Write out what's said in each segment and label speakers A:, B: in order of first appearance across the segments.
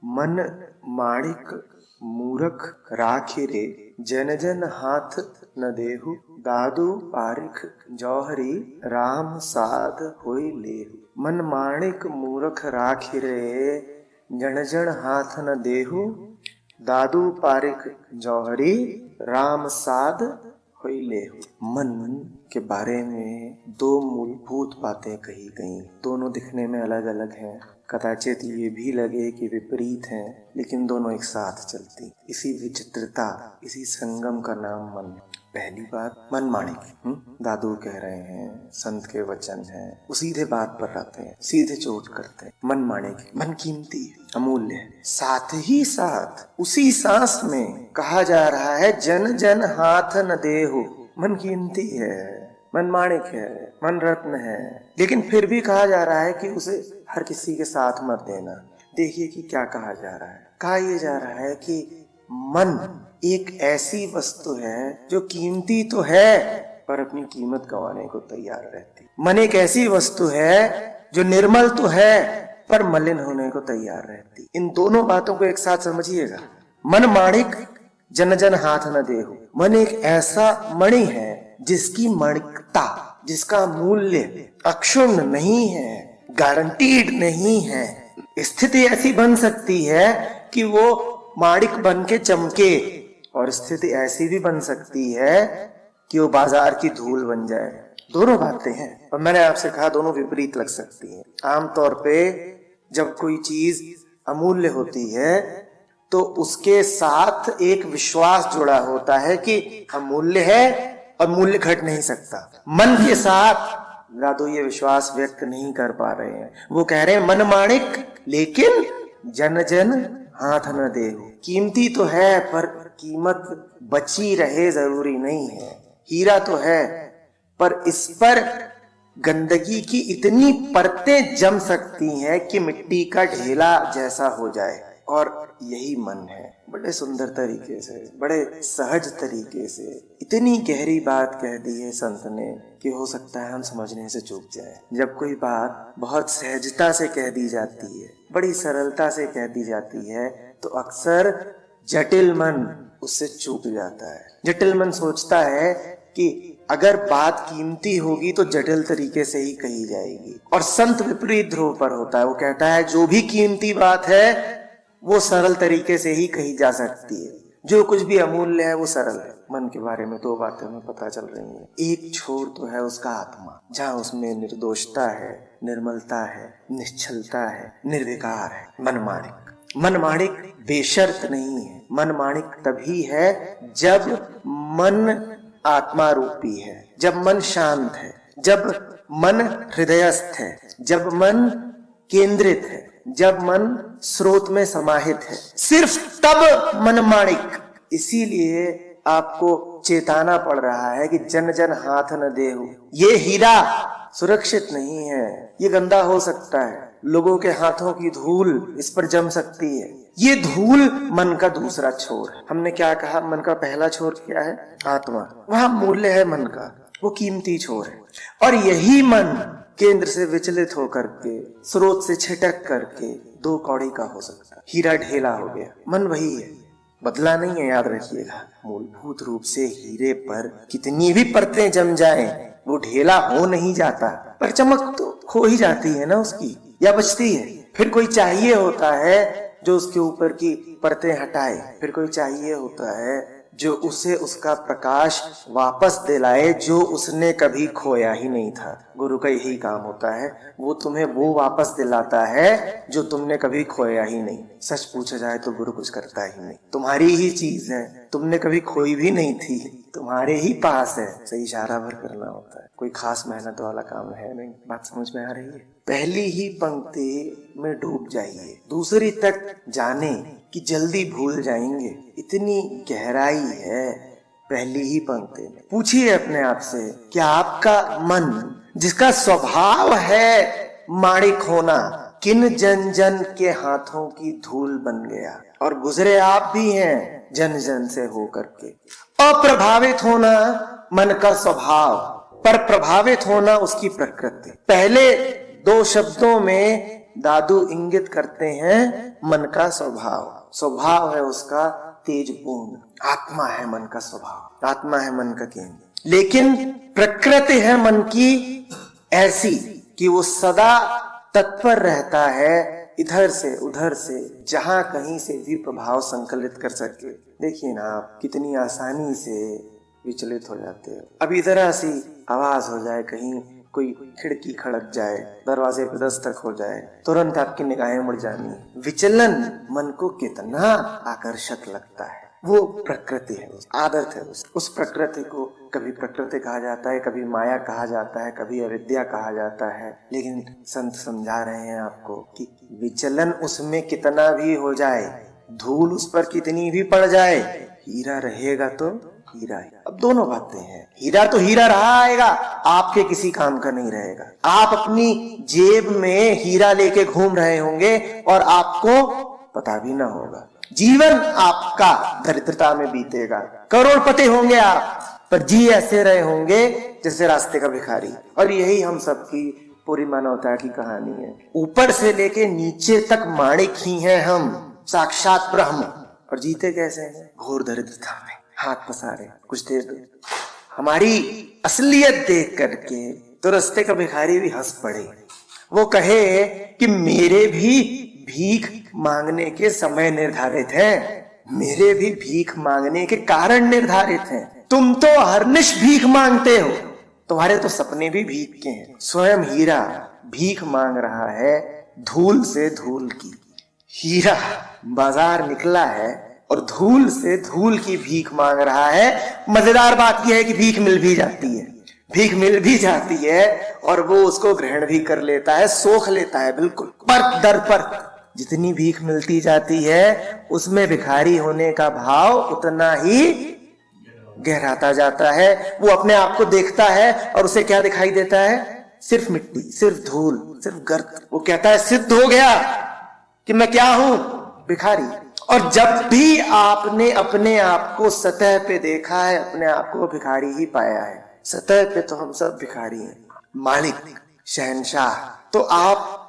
A: मन माणिक मूरख राखी रे, जन जन हाथ न देहु। दादू पारिख जौहरी, राम साध होई लेहु। मन माणिक मूरख राखी रे, जन जन हाथ न देहु। दादू पारिख जौहरी, राम साध होई लेहु। मन के बारे में दो मूलभूत बातें कही गई, दोनों दिखने में अलग अलग हैं। कदाचित ये भी लगे कि विपरीत हैं, लेकिन दोनों एक साथ चलती। इसी विचित्रता, इसी संगम का नाम मन। पहली बात, मन माणिक। दादू कह रहे हैं, संत के वचन हैं, वो सीधे बात पर आते हैं, सीधे चोट करते हैं। मन माणिक, मन कीमती, अमूल्य है। साथ ही साथ उसी सांस में कहा जा रहा है, जन जन हाथ न देहु। मन कीमती है, मन माणिक है, मन रत्न है, लेकिन फिर भी कहा जा रहा है कि उसे हर किसी के साथ मत देना। देखिए कि क्या कहा जा रहा है। कहा यह जा रहा है कि मन एक ऐसी वस्तु है जो कीमती तो है, पर अपनी कीमत गंवाने को तैयार रहती। मन एक ऐसी वस्तु है जो निर्मल तो है, पर मलिन होने को तैयार रहती। इन दोनों बातों को एक साथ समझिएगा। मन माणिक, जन जन हाथ न देहु। मन एक ऐसा मणि है जिसकी मणिकता, जिसका मूल्य अक्षुण्ण नहीं है, गारंटीड नहीं है। स्थिति ऐसी बन सकती है कि वो माणिक बन के चमके, और स्थिति ऐसी भी बन सकती है कि वो बाजार की धूल बन जाए। दोनों बातें हैं, और मैंने आपसे कहा दोनों विपरीत लग सकती हैं। आमतौर पे जब कोई चीज अमूल्य होती है तो उसके साथ एक विश्वास जुड़ा होता है कि अमूल्य है और मूल्य घट नहीं सकता। मन के साथ दादू ये विश्वास व्यक्त नहीं कर पा रहे हैं। वो कह रहे हैं मन माणिक, लेकिन जन जन हाथ न देहु। कीमती तो है, पर कीमत बची रहे जरूरी नहीं है। हीरा तो है, पर इस पर गंदगी की इतनी परतें जम सकती हैं कि मिट्टी का ढेला जैसा हो जाए। और यही मन है। बड़े सुंदर तरीके से, बड़े सहज तरीके से इतनी गहरी बात कह दी है संत ने कि हो सकता है हम समझने से चूक जाए। जब कोई बात बहुत सहजता से कह दी जाती है, बड़ी सरलता से कह दी जाती है, तो अक्सर जटिल मन उससे चूक जाता है। जटिल मन सोचता है कि अगर बात कीमती होगी तो जटिल तरीके से ही कही जाएगी। और संत विपरीत ध्रुव पर होता है। वो कहता है जो भी कीमती बात है वो सरल तरीके से ही कही जा सकती है। जो कुछ भी अमूल्य है वो सरल है। मन के बारे में दो बातें हमें पता चल रही हैं। एक छोर तो है उसका आत्मा, जहाँ उसमें निर्दोषता है, निर्मलता है, निश्चलता है, निर्विकार है। मन माणिक, मन माणिक बेशर्त नहीं है। मन माणिक तभी है जब मन आत्मा रूपी है, जब मन शांत है, जब मन हृदयस्थ है, जब मन केंद्रित है, जब मन स्रोत में समाहित है। सिर्फ तब मन माणिक। इसीलिए आपको चेताना पड़ रहा है कि जन जन हाथ न देहु। ये हीरा सुरक्षित नहीं है, ये गंदा हो सकता है। लोगों के हाथों की धूल इस पर जम सकती है। ये धूल मन का दूसरा छोर है। हमने क्या कहा? मन का पहला छोर क्या है? आत्मा। वहां मूल्य है मन का, वो कीमती छोर है। और यही मन केंद्र से विचलित होकर के, स्रोत से छिटक करके दो कौड़ी का हो सकता है। हीरा ढेला हो गया। मन वही है, बदला नहीं है, याद रखिएगा। मूलभूत रूप से हीरे पर कितनी भी परतें जम जाएं, वो ढेला हो नहीं जाता, पर चमक तो खो ही जाती है ना उसकी, या बचती है। फिर कोई चाहिए होता है जो उसके ऊपर की परतें हटाए, फिर कोई चाहिए होता है जो उसे उसका प्रकाश वापस दिलाए जो उसने कभी खोया ही नहीं था। गुरु का यही काम होता है, वो तुम्हें वो वापस दिलाता है जो तुमने कभी खोया ही नहीं। सच पूछा जाए तो गुरु कुछ करता ही नहीं, तुम्हारी ही चीज है, तुमने कभी खोई भी नहीं थी, तुम्हारे ही पास है, सही इशारा भर करना होता है। कोई खास मेहनत वाला काम है नहीं। बात समझ में आ रही है? पहली ही पंक्ति में डूब जाइए, दूसरी तक जाने कि जल्दी भूल जाएंगे। इतनी गहराई है पहली ही पंक्ति में। पूछिए अपने आप से, क्या आपका मन, जिसका स्वभाव है माणिक होना, किन जन जन के हाथों की धूल बन गया? और गुजरे आप भी हैं जन जन से होकर के। अप्रभावित होना मन का स्वभाव, पर प्रभावित होना उसकी प्रकृति। पहले दो शब्दों में दादू इंगित करते हैं मन का स्वभाव। स्वभाव है उसका तेजपूर्ण, आत्मा है मन का स्वभाव, आत्मा है मन का केंद्र। लेकिन प्रकृति है मन की ऐसी कि वो सदा तत्पर रहता है, इधर से उधर से जहां कहीं से भी प्रभाव संकलित कर सके। देखिए ना आप कितनी आसानी से विचलित हो जाते हो। अभी जरा सी आवाज हो जाए, कहीं कोई खिड़की खड़क जाए, दरवाजे पे दस्तक हो जाए, तुरंत आपकी निगाहें मुड़ जानी। विचलन मन को कितना आकर्षक लगता है। वो प्रकृति है, आदत है। उस प्रकृति को कभी प्रकृति कहा जाता है, कभी माया कहा जाता है, कभी अविद्या कहा जाता है। लेकिन संत समझा रहे हैं आपको कि विचलन उसमें कितना भी हो जाए, धूल उस पर कितनी भी पड़ जाए, हीरा रहेगा तो हीरा है। अब दोनों बातें हैं, हीरा तो हीरा रहा आएगा, आपके किसी काम का नहीं रहेगा। आप अपनी जेब में हीरा लेके घूम रहे होंगे और आपको पता भी ना होगा। जीवन आपका दरिद्रता में बीतेगा, करोड़पति होंगे आप, पर जी ऐसे रहे होंगे जैसे रास्ते का भिखारी। और यही हम सबकी पूरी मानवता की कहानी है। ऊपर से लेके नीचे तक माणिक ही हैं हम, साक्षात ब्रह्म, और जीते कैसे हैं? घोर दरिद्रता में, हाथ पसारे। कुछ देर हमारी असलियत देख करके तो रास्ते का भिखारी भी हंस पड़े। वो कहे कि मेरे भी भीख मांगने के समय निर्धारित हैं, मेरे भी भीख मांगने के कारण निर्धारित हैं। तुम तो हरनिश भीख मांगते हो, तुम्हारे तो सपने भी भीख के हैं। स्वयं हीरा भीख मांग रहा है धूल से धूल की। हीरा बाजार निकला है और धूल से धूल की भीख मांग रहा है। मजेदार बात यह है कि भीख मिल भी जाती है, भीख मिल भी जाती है और वो उसको ग्रहण भी कर लेता है, सोख लेता है बिल्कुल। परत दर परत जितनी भीख मिलती जाती है उसमें भिखारी होने का भाव उतना ही गहराता जाता है। वो अपने आप को देखता है और उसे क्या दिखाई देता है? सिर्फ मिट्टी, सिर्फ धूल, सिर्फ गर्द। वो कहता है सिद्ध हो गया कि मैं क्या हूं? भिखारी। और जब भी आपने अपने आप को सतह पे देखा है, अपने आप को भिखारी ही पाया है। सतह पे तो हम सब भिखारी हैं, मालिक, शहंशाह तो आप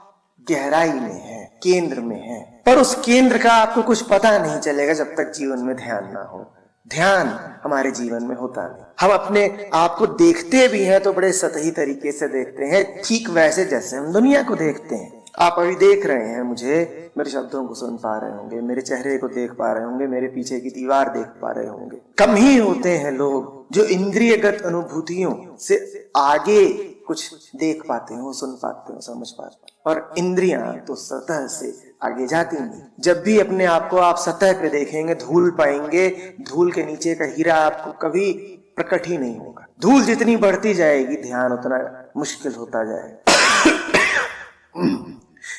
A: गहराई में है, केंद्र में है। पर उस केंद्र का आपको कुछ पता नहीं चलेगा जब तक जीवन में ध्यान ना हो। ध्यान हमारे जीवन में होता नहीं। हम अपने आप को देखते भी हैं तो बड़े सतही तरीके से देखते हैं, ठीक वैसे जैसे हम दुनिया को देखते हैं। आप अभी देख रहे हैं मुझे, मेरे शब्दों को सुन पा रहे होंगे, मेरे चेहरे को देख पा रहे होंगे, मेरे पीछे की दीवार देख पा रहे होंगे। कम ही होते हैं लोग जो इंद्रियगत अनुभूतियों से आगे कुछ देख पाते हो, सुन पाते हो, समझ पाते हो। और इंद्रियां तो सतह से आगे जाती नहीं। जब भी अपने आप को आप सतह पे देखेंगे, धूल पाएंगे, धूल के नीचे का हीरा आपको कभी प्रकट ही नहीं होगा। धूल जितनी बढ़ती जाएगी ध्यान उतना मुश्किल होता जाएगा।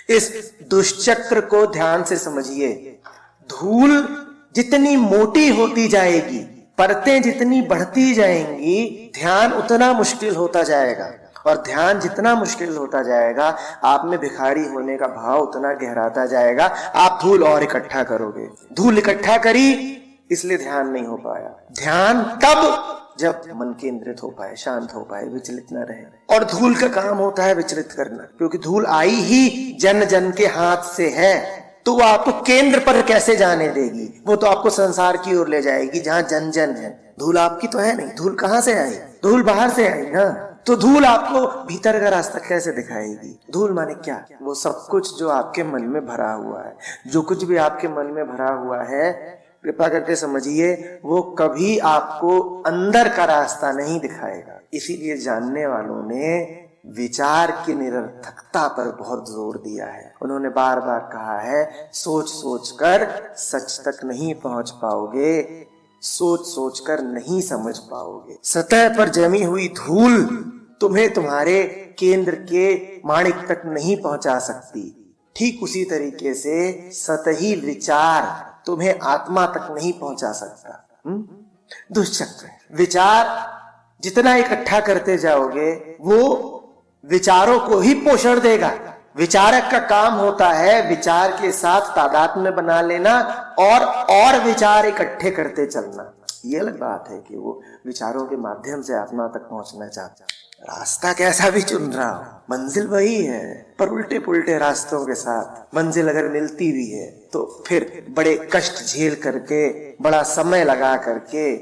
A: इस दुष्चक्र को ध्यान से समझिए। धूल जितनी मोटी होती जाएगी, परतें जितनी बढ़ती जाएंगी, ध्यान उतना मुश्किल होता जाएगा। और ध्यान जितना मुश्किल होता जाएगा, आप में भिखारी होने का भाव उतना गहराता जाएगा। आप धूल और इकट्ठा करोगे, धूल इकट्ठा करी इसलिए ध्यान नहीं हो पाया। ध्यान तब जब मन केंद्रित हो पाए, शांत हो पाए, विचलित न रहे। और धूल का काम होता है विचलित करना, क्योंकि धूल आई ही जन जन के हाथ से है, तो वो आपको केंद्र पर कैसे जाने देगी? वो तो आपको संसार की ओर ले जाएगी जहां जन जन है। धूल आपकी तो है नहीं, धूल कहां से आई? धूल बाहर से आई ना। तो धूल आपको भीतर का रास्ता कैसे दिखाएगी? धूल माने क्या? वो सब कुछ जो आपके मन में भरा हुआ है, जो कुछ भी आपके मन में भरा हुआ है, कृपा करके समझिए, वो कभी आपको अंदर का रास्ता नहीं दिखाएगा। इसीलिए जानने वालों ने विचार की निरर्थकता पर बहुत जोर दिया है। उन्होंने बार बार कहा है, सोच सोच कर सच तक नहीं पहुंच पाओगे, सोच सोच कर नहीं समझ पाओगे। सतह पर जमी हुई धूल तुम्हें तुम्हारे केंद्र के माणिक तक नहीं पहुंचा सकती। ठीक उसी तरीके से सतही विचार तुम्हें आत्मा तक नहीं पहुंचा सकता। दुष्चक्र। विचार जितना इकट्ठा करते जाओगे वो विचारों को ही पोषण देगा। विचारक का काम होता है विचार के साथ तादात्म्य बना लेना और विचार इकट्ठे करते चलना। ये अलग बात है कि वो विचारों के माध्यम से आत्मा तक पहुंचना चाहता है। रास्ता कैसा भी चुन रहा हो, मंजिल वही है, पर उल्टे पुल्टे रास्तों के साथ। मंजिल अगर मिलती भी है तो फिर बड़े कष्ट झेल करके, बड़ा समय लगा करके,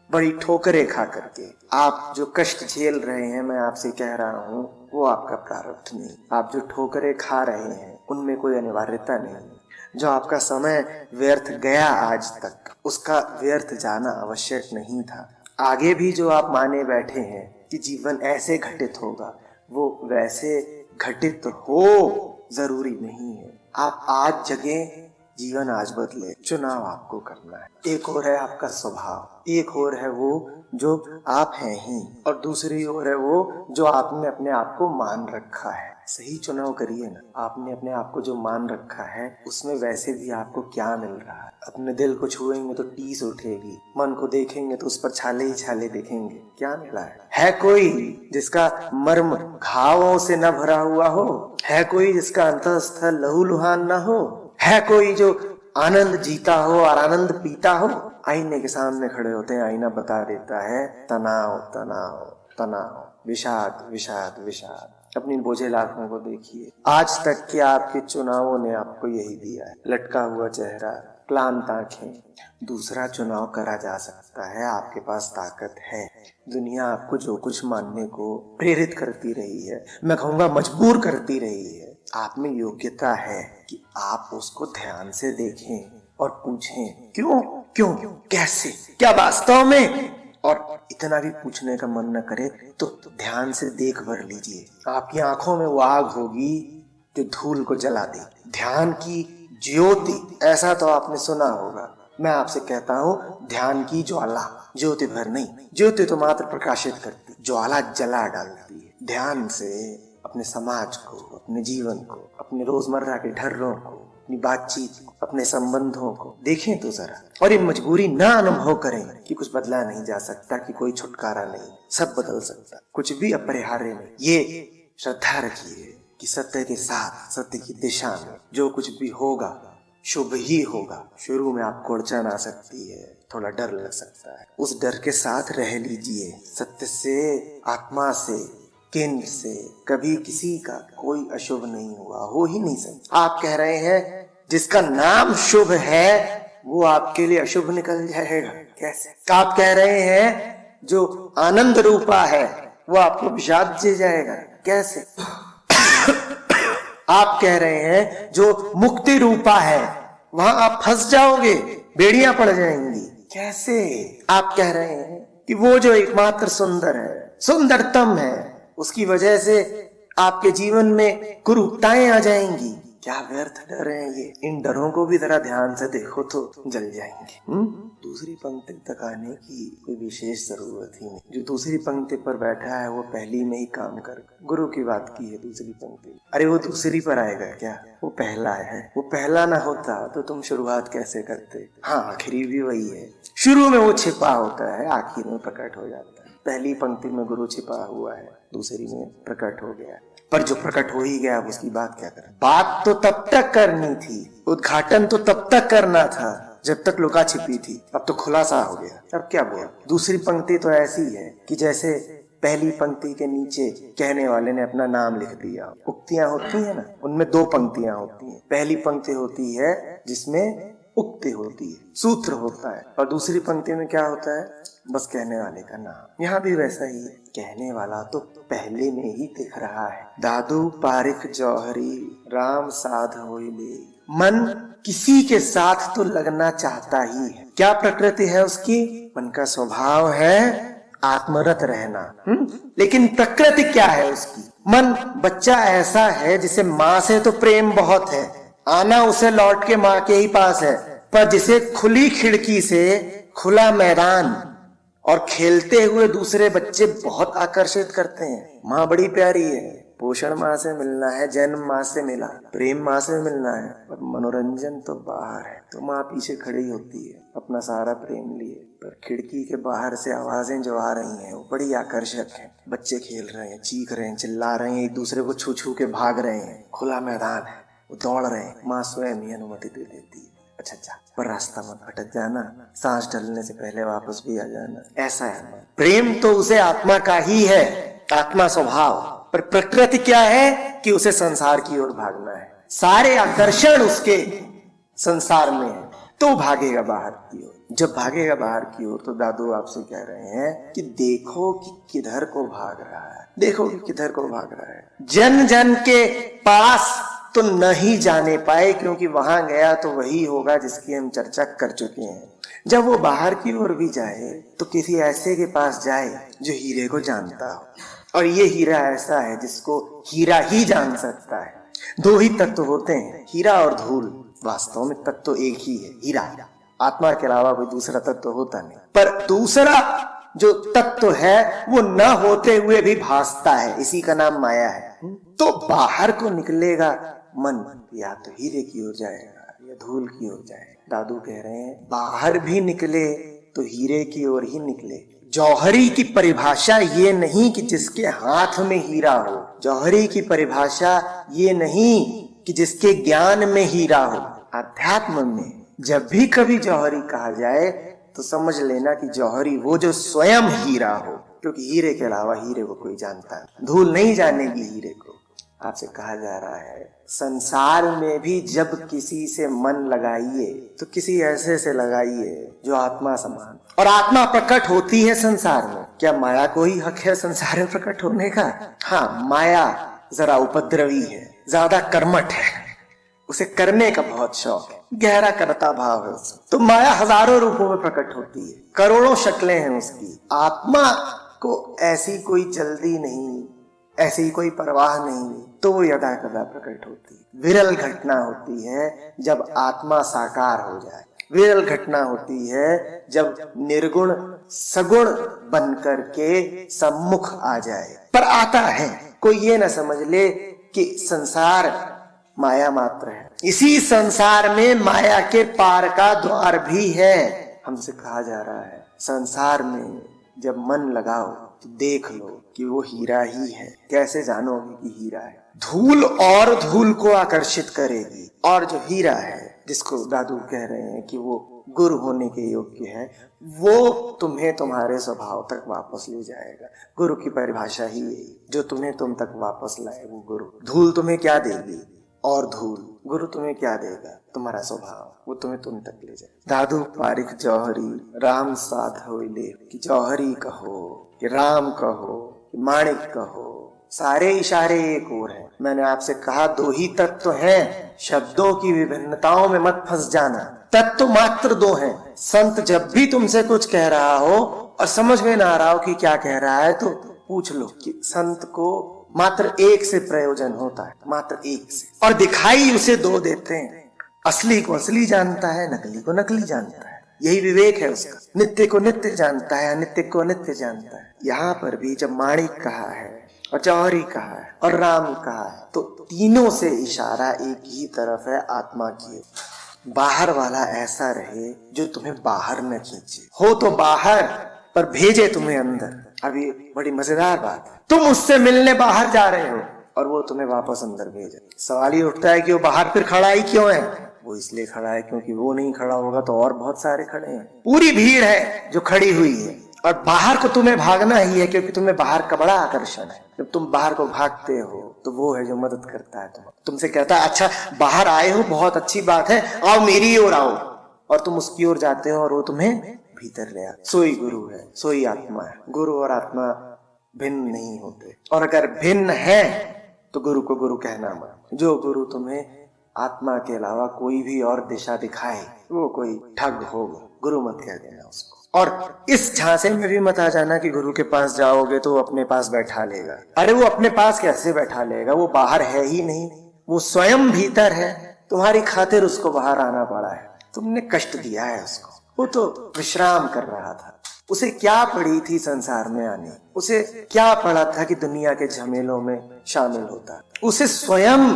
A: बड़ी ठोकरें खा करके। आप जो कष्ट झेल रहे हैं, मैं आपसे कह रहा हूँ, वो आपका प्रारब्ध नहीं। आप जो ठोकरें खा रहे हैं उनमें कोई अनिवार्यता नहीं। जो आपका समय व्यर्थ गया आज तक, उसका व्यर्थ जाना आवश्यक नहीं था। आगे भी जो आप माने बैठे हैं कि जीवन ऐसे घटित होगा, वो वैसे घटित हो जरूरी नहीं है। आप आज जगें, जीवन आज बदले। चुनाव आपको करना है। एक और है आपका स्वभाव, एक और है वो जो आप हैं ही, और दूसरी ओर है वो जो आपने अपने आप को मान रखा है। सही चुनाव करिए ना। आपने अपने आप को जो मान रखा है, उसमें वैसे भी आपको क्या मिल रहा है। अपने दिल को छुएंगे तो टीस उठेगी, मन को देखेंगे तो उस पर छाले ही छाले दिखेंगे। क्या मिला है कोई जिसका मर्म घावों से न भरा हुआ हो? है कोई जिसका अंतःस्थल लहूलुहान न हो? है कोई जो आनंद जीता हो और आनंद पीता हो? आईने के सामने खड़े होते हैं, आईना बता देता है तनाव तनाव तनाव, विषाद विषाद विषाद। अपनी बोझिल आंखों को देखिए। आज तक के आपके चुनावों ने आपको यही दिया है, लटका हुआ चेहरा, क्लांत आंखें। दूसरा चुनाव करा जा सकता है, आपके पास ताकत है। दुनिया आपको जो कुछ मानने को प्रेरित करती रही है, मैं कहूँगा मजबूर करती रही है, आप में योग्यता है कि आप उसको ध्यान से देखें और पूछें क्यों क्यों कैसे, क्या वास्तव में। और इतना भी पूछने का मन न करे तो ध्यान से देख भर लीजिए। आपकी आंखों में वो आग होगी जो धूल को जला दे। ध्यान की ज्योति, ऐसा तो आपने सुना होगा। मैं आपसे कहता हूँ, ध्यान की ज्वाला, ज्योति भर नहीं। ज्योति तो मात्र प्रकाशित करती, ज्वाला जला डालती है। ध्यान से अपने समाज को, अपने जीवन को, अपने रोजमर्रा के ढर्रों को, अपनी बातचीत को, अपने संबंधों को देखें तो जरा, और ये मजबूरी ना अनुभव करें कि कुछ बदला नहीं जा सकता, कि कोई छुटकारा नहीं, सब बदल सकता, कुछ भी अपरिहार्य नहीं। ये श्रद्धा रखिए कि सत्य के साथ, सत्य की दिशा में जो कुछ भी होगा शुभ ही होगा। शुरू में आपको अड़चन आ सकती है, थोड़ा डर लग सकता है, उस डर के साथ रह लीजिए। सत्य से, आत्मा से, केंद्र से कभी किसी का कोई अशुभ नहीं हुआ, हो ही नहीं सकता। आप कह रहे हैं जिसका नाम शुभ है वो आपके लिए अशुभ निकल जाएगा, कैसे? आप कह रहे हैं जो आनंद रूपा है वो आपको विषाद दे जाएगा, कैसे? आप कह रहे हैं जो मुक्ति रूपा है वहां आप फंस जाओगे, बेड़ियां पड़ जाएंगी, कैसे? आप कह रहे हैं कि वो जो एकमात्र सुंदर है, सुंदरतम है, उसकी वजह से आपके जीवन में कुरूपताएं आ जाएंगी। क्या व्यर्थ डर है ये? इन डरों को भी जरा ध्यान से देखो तो जल जाएंगे। दूसरी पंक्ति तक आने की कोई विशेष जरूरत ही नहीं। जो दूसरी पंक्ति पर बैठा है वो पहली में ही काम कर। गुरु की बात की है दूसरी पंक्ति। अरे वो दूसरी पर आएगा क्या? वो पहला है। वो पहला ना होता तो तुम शुरुआत कैसे करते? हाँ, आखिरी भी वही है। शुरू में वो छिपा होता है, आखिर में प्रकट हो जाता है। पहली पंक्ति में गुरु छिपा हुआ है, दूसरी में प्रकट हो गया। पर जो प्रकट हो ही गया, अब उसकी बात क्या करें? बात तो तब तक करनी थी, उद्घाटन तो तब तक करना था जब तक लुका छिपी थी। अब तो खुलासा हो गया, अब क्या बोल? दूसरी पंक्ति तो ऐसी है कि जैसे पहली पंक्ति के नीचे कहने वाले ने अपना नाम लिख दिया। उक्तियां होती है ना, उनमें दो पंक्तियां होती हैं। पहली पंक्ति होती है जिसमें उक्ति होती है, सूत्र होता है, और दूसरी पंक्ति में क्या होता है? बस कहने वाले का नाम। यहाँ भी वैसा ही है, कहने वाला तो पहले में ही दिख रहा है। दादू पारिक जौहरी राम साध होई ले। मन किसी के साथ तो लगना चाहता ही है। क्या प्रकृति है उसकी? मन का स्वभाव है आत्मरत रहना। लेकिन प्रकृति क्या है उसकी? मन बच्चा ऐसा है जिसे माँ से तो प्रेम बहुत है, आना उसे लौट के माँ के ही पास है, पर जिसे खुली खिड़की से खुला मैदान और खेलते हुए दूसरे बच्चे बहुत आकर्षित करते हैं। माँ बड़ी प्यारी है, पोषण माँ से मिलना है, जन्म माँ से मिला, प्रेम माँ से मिलना है, पर मनोरंजन तो बाहर है। तो माँ पीछे खड़ी होती है अपना सारा प्रेम लिए, पर खिड़की के बाहर से आवाजें जो आ रही हैं वो बड़ी आकर्षक हैं। बच्चे खेल रहे हैं, चीख रहे हैं, चिल्ला रहे हैं, एक दूसरे को छू छू के भाग रहे हैं, खुला मैदान है, वो दौड़ रहे हैं। माँ स्वयं ही अनुमति दे देती है, अच्छा, पर रास्ता मत भटक जाना, सांस ढलने से पहले वापस भी आ जाना। ऐसा है प्रेम, तो उसे आत्मा का ही है, आत्मा स्वभाव, पर प्रकृति क्या है कि उसे संसार की ओर भागना है, सारे आकर्षण उसके संसार में है, तो भागेगा बाहर की ओर। जब भागेगा बाहर की ओर तो दादू आपसे कह रहे हैं कि देखो कि किधर को भाग रहा है, देखो कि किधर को भाग रहा है। जन जन के पास तो नहीं जाने पाए, क्योंकि वहां गया तो वही होगा जिसकी हम चर्चा कर चुके हैं। जब वो बाहर की ओर भी जाए तो किसी ऐसे के पास जाए जो हीरे को जानता हो, और ये हीरा ऐसा है जिसको हीरा ही जान सकता है। दो ही तत्व होते हैं, हीरा और धूल। वास्तव में तत्व एक ही है, हीरा। आत्मा के अलावा कोई दूसरा तत्व होता नहीं, पर दूसरा जो तत्व है वो न होते हुए भी भासता है, इसी का नाम माया है। तो बाहर को निकलेगा मन, या तो हीरे की ओर जाएगा या धूल की ओर जाएगा। दादू कह रहे हैं बाहर भी निकले तो हीरे की ओर ही निकले। जौहरी की परिभाषा ये नहीं कि जिसके हाथ में हीरा हो, जौहरी की परिभाषा ये नहीं कि जिसके ज्ञान में हीरा हो। अध्यात्म में जब भी कभी जौहरी कहा जाए तो समझ लेना कि जौहरी वो जो स्वयं हीरा हो, क्योंकि हीरे के अलावा हीरे को कोई जानता है, धूल नहीं जानेगी हीरे को। आपसे कहा जा रहा है संसार में भी जब किसी से मन लगाइए तो किसी ऐसे से लगाइए जो आत्मा समान, और आत्मा प्रकट होती है संसार में। क्या माया को ही हक है संसार में प्रकट होने का? हाँ, माया जरा उपद्रवी है, ज्यादा कर्मठ है, उसे करने का बहुत शौक है, गहरा करता भाव है उसको। तो माया हजारों रूपों में प्रकट होती है, करोड़ों शक्लें हैं उसकी। आत्मा को ऐसी कोई जल्दी नहीं, ऐसी कोई परवाह नहीं, तो वो यदा कदा प्रकट होती है। विरल घटना होती है जब आत्मा साकार हो जाए, विरल घटना होती है जब निर्गुण सगुण बन करके सम्मुख आ जाए। पर आता है, कोई ये ना समझ ले कि संसार माया मात्र है। इसी संसार में माया के पार का द्वार भी है। हमसे कहा जा रहा है संसार में जब मन लगाओ तो देख लो कि वो हीरा ही है। कैसे जानोगे कि हीरा है? धूल और धूल को आकर्षित करेगी, और जो हीरा है जिसको दादू कह रहे हैं कि वो गुरु होने के योग्य है, वो तुम्हें तुम्हारे स्वभाव तक वापस ले जाएगा। गुरु की परिभाषा ही यही, जो तुम्हें तुम तक वापस लाए वो गुरु। धूल तुम्हें क्या देगी? और धूल। गुरु तुम्हें क्या देगा? तुम्हारा स्वभाव, वो तुम्हें तुम तक ले जाए। दादू पारिक जौहरी राम साध होइले, कि जौहरी कहो कि राम कहो कि माणिक कहो, सारे इशारे एक और हैं। मैंने आपसे कहा दो ही तत्व हैं, शब्दों की विभिन्नताओं में मत फंस जाना। तत्व मात्र दो हैं। संत जब भी तुमसे कुछ कह रहा हो और समझ में ना आ रहा हो कि क्या कह रहा है, तो पूछ लो कि संत को मात्र एक से प्रयोजन होता है, मात्र एक से, और दिखाई उसे दो देते हैं। असली को असली जानता है, नकली को नकली जानता है। यही विवेक है उसका। नित्य को नित्य जानता है, अनित्य को अनित्य जानता है। यहाँ पर भी जब माणिक कहा है और जौहरी कहा है और राम कहा है, तो तीनों से इशारा एक ही तरफ है, आत्मा की। बाहर वाला ऐसा रहे जो तुम्हें बाहर न खींचे, हो तो बाहर पर भेजे तुम्हें अंदर। अभी बड़ी मजेदार बात है, तुम उससे मिलने बाहर जा रहे हो और वो तुम्हें वापस अंदर भेजे। सवाल ये उठता है कि वो बाहर फिर खड़ा ही क्यों है? वो इसलिए खड़ा है क्योंकि वो नहीं खड़ा होगा तो और बहुत सारे खड़े हैं, पूरी भीड़ है जो खड़ी हुई है। और बाहर को तुम्हें भागना ही है, क्योंकि तुम्हें बाहर का बड़ा आकर्षण है। जब तुम बाहर को भागते हो तो वो है जो मदद करता है तुमसे कहता है अच्छा बाहर आए हो, बहुत अच्छी बात है, आओ मेरी ओर आओ, और तुम उसकी ओर जाते हो और वो तुम्हें भीतर ले आता। सोई गुरु है, सोई आत्मा है। गुरु और आत्मा भिन्न नहीं होते, और अगर भिन्न है तो गुरु को गुरु कहना मत। जो गुरु तुम्हें आत्मा के अलावा कोई भी और दिशा दिखाए वो कोई ठग होगा, गुरु मत कह देना उसको। और इस झांसे में भी मत आ जाना कि गुरु के पास जाओगे तो अपने पास बैठा लेगा। अरे वो अपने पास कैसे बैठा लेगा? वो बाहर है ही नहीं, वो स्वयं भीतर है। तुम्हारी खातिर उसको बाहर आना पड़ा है, तुमने कष्ट दिया है उसको। वो तो विश्राम कर रहा था, उसे क्या पड़ी थी संसार में आने, उसे क्या पड़ा था कि दुनिया के झमेलों में शामिल होता। उसे स्वयं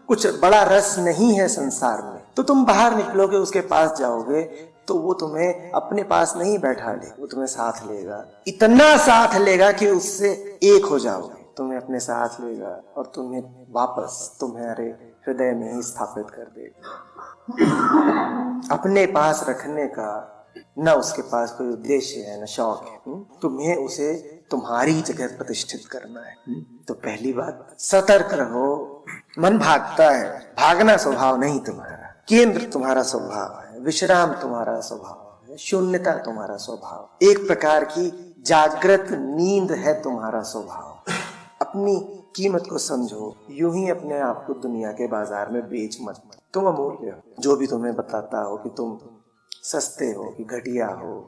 A: कुछ बड़ा रस नहीं है संसार में। तो तुम बाहर निकलोगे, उसके पास जाओगे तो वो तुम्हें अपने पास नहीं बैठा ले, वो तुम्हें साथ लेगा। इतना साथ लेगा कि उससे एक हो जाओगे, तुम्हें अपने साथ लेगा और तुम्हें वापस तुम्हारे हृदय में ही स्थापित कर देगा। अपने पास रखने का न उसके पास कोई उद्देश्य है, न शौक है। तुम्हें उसे तुम्हारी जगह प्रतिष्ठित करना है। तो पहली बात, सतर्क रहो। मन भागता है, भागना स्वभाव नहीं तुम्हारा। केंद्र तुम्हारा स्वभाव है, विश्राम तुम्हारा स्वभाव है, शून्यता तुम्हारा स्वभाव, एक प्रकार की जागृत नींद है तुम्हारा स्वभाव। अपनी कीमत को समझो, यूं ही अपने आप को दुनिया के बाजार में बेच मत। तुम अमूल्य हो। जो भी तुम्हें बताता हो कि तुम सस्ते हो, कि घटिया हो,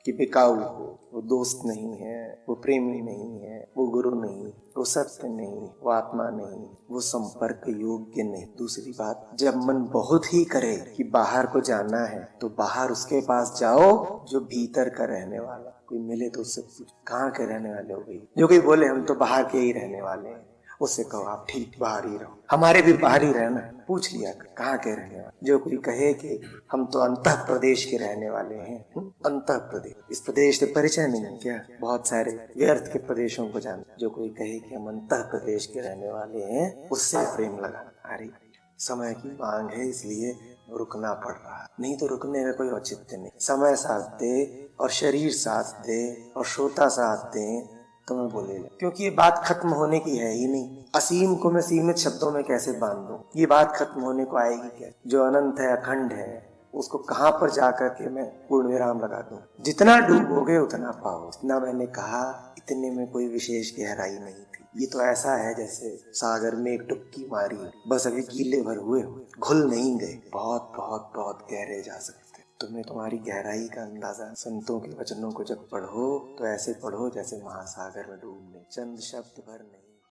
A: कि बिकाऊ हो, वो दोस्त नहीं है, वो प्रेमी नहीं है, वो गुरु नहीं, वो सत्य नहीं, वो आत्मा नहीं, वो संपर्क योग्य नहीं। दूसरी बात, जब मन बहुत ही करे कि बाहर को जाना है, तो बाहर उसके पास जाओ जो भीतर का रहने वाला। कोई मिले तो उससे पूछ, कहाँ के रहने वाले हो भाई? जो कोई बोले हम तो बाहर के ही रहने वाले हैं, उससे कहो आप ठीक बाहर ही रहो, हमारे भी बाहर ही रहना। पूछ लिया कहाँ के रहने वाले। जो कोई कहे कि हम तो अंतः प्रदेश के रहने वाले हैं, अंतः प्रदेश, इस प्रदेश से परिचय नहीं है क्या? बहुत सारे व्यर्थ के प्रदेशों को जानते। जो कोई कहे कि हम अंतः प्रदेश के रहने वाले हैं, उससे प्रेम लगा। अरे समय की मांग है, इसलिए रुकना पड़ रहा है, नहीं तो रुकने का कोई औचित्य नहीं। समय साथ दे और शरीर साथ दे और श्रोता साथ दे तो मैं बोलेगा, क्योंकि ये बात खत्म होने की है ही नहीं। असीम को मैं सीमित शब्दों में कैसे बांध दूं? ये बात खत्म होने को आएगी क्या? जो अनंत है, अखंड है, उसको कहाँ पर जाकर के मैं पूर्ण विराम लगा दूं? जितना डूबोगे उतना पाओ। इतना मैंने कहा, इतने में कोई विशेष गहराई नहीं थी। ये तो ऐसा है जैसे सागर में एक डुबकी मारी, बस अभी कीले भर हुए, घुल नहीं गए। बहुत बहुत बहुत गहरे जा सकते। तुम्हें तुम्हारी गहराई का अंदाजा संतों के वचनों को जब पढ़ो तो ऐसे पढ़ो जैसे महासागर में डूबने, चंद शब्द भर नहीं।